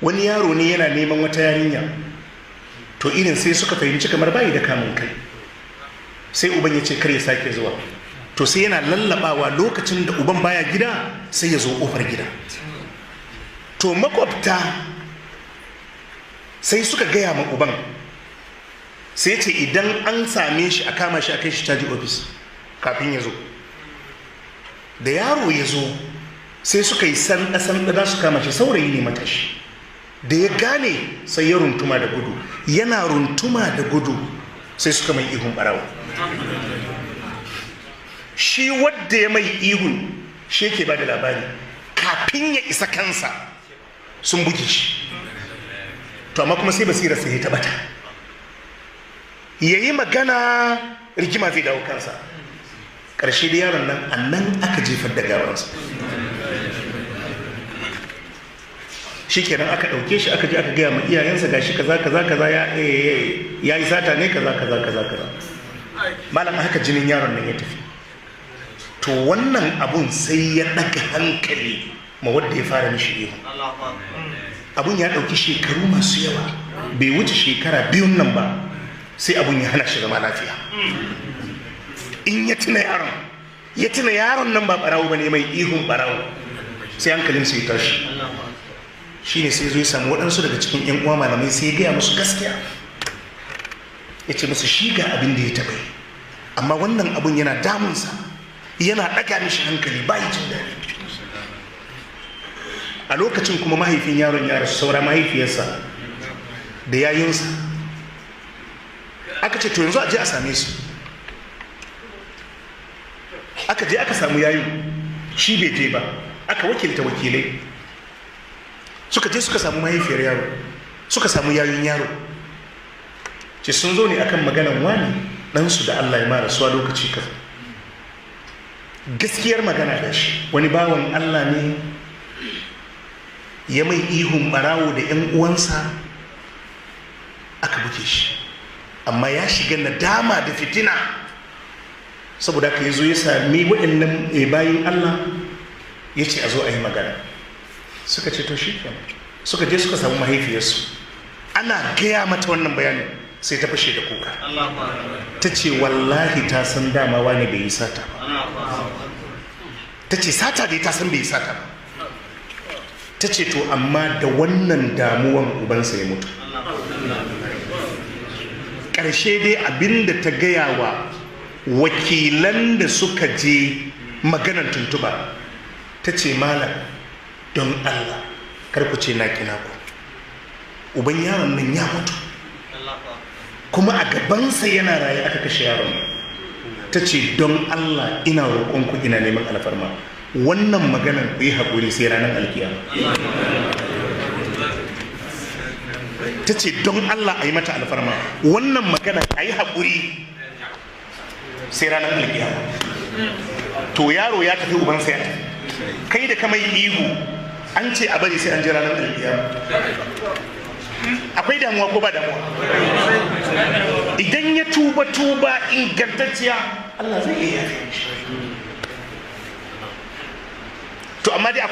wani yaro ne yana neman wata yarinya, to irin sai suka fahimci kamar bayi da kamun kai, sai uban ya ce kar ya sake zuwa. To sai yana lallabawa lokacin da uban baya gida sai ya zo kofar gida. To makwabta sai suka gaya ma uban, sai ce idan an same shi a kama shi a kai shi caji ofis kafin ya zo. Da yaro ya zo sai suka yi sanda za su kama shi, saurayi ne matashi. Da ya gane sai ya runtuma da gudu, yana runtuma da gudu sai suka mai ihun barawo. Shi wadda ya mai ihun shi yake ba da labari, kafin ya isa kansa sun buge shi. To amma kuma sai basira sai ya taɓata, ya yi magana rigima zai dawo kansa. Ƙarshe da yaron nan annan aka jefar da gawansa. Shi kenan aka ɗauke shi aka je aka gaya ma iyayensa gashi kaza ya yi sata ne kaza. Malam haka jinin yaron nan ya tafi. To wannan abun sai ya ɗaga hankali ma wadda ya fara mishi ihu. Abun ya ɗauki shekaru masu yawa, bai wuce shekara 2 nan ba, sai abun ya hana shi zama lafiya. In ya tuna yaron nan ba ɓarawo ba ne mai ihun ɓarawo, sai hankalinsa ya tashi. Shi ne sai zo ya samu waɗansu daga cikin 'yan uwa malamai sai ya gaya musu gaskiya. Ya ce musu shi ga abin da ya taɓa yi, amma wannan abun yana damunsa, yana ɗaga mishi hankali, ba yi jin daɗi. A lokacin kuma mahaifin yaron ya rasu, saura mahaifiyarsa da yayinsa. Aka ce to yanzu a je a same su. Aka je aka samu yayin, shi bai je ba, aka wakilta wakilai. Suka je suka samu mahaifiyar yaro, suka samu yayin yaro. Ce sun zo ne akan maganan wani ɗansu da Allah ya mara suwa lokaci kaza. Gaskiyar magana da shi, wani bawan Allah ne ya mai ihun barawo da 'yan uwansa aka buge shi, amma ya shiga nadama da fitina. Saboda haka ya zo ya sami waɗannan bayin Allah ya ce a zo a yi magana. Suka ce to shi kenan. Suka je suka samu mahaifiyarsu, ana gaya mata wannan bayanin sai ta fashe da kuka. Ta ce wallahi ta san dama wani bai yi sata ba. Ta ce sata dai ta san bai yi sata ba. Ta ce to amma da wannan damuwan ubansa ya mutu. Ƙarshe dai abinda ta gaya wa wakilan da suka je maganar tuntuba, ta ce malam don Allah kar ku ce na kina ku, uban yaron nan ya mutu kuma a gabansa yana raye aka kashe yaron. Ta ce don Allah ina roƙonku, ina neman alfarma, wannan maganar ku yi haƙuri sai ranar alkiyama. Ta ce don Allah a yi mata alfarma, wannan maganar a yi haƙuri sai ranar alkiyama. To yaro ya tafi, ubansa ya tafi, kai da kamar ihu an ce a bari sai an ji ranar alkiyama. Akwai damuwa ko ba damuwa? Idan ya tuba ingantacciya, Allah zai iya yafe. To amma dai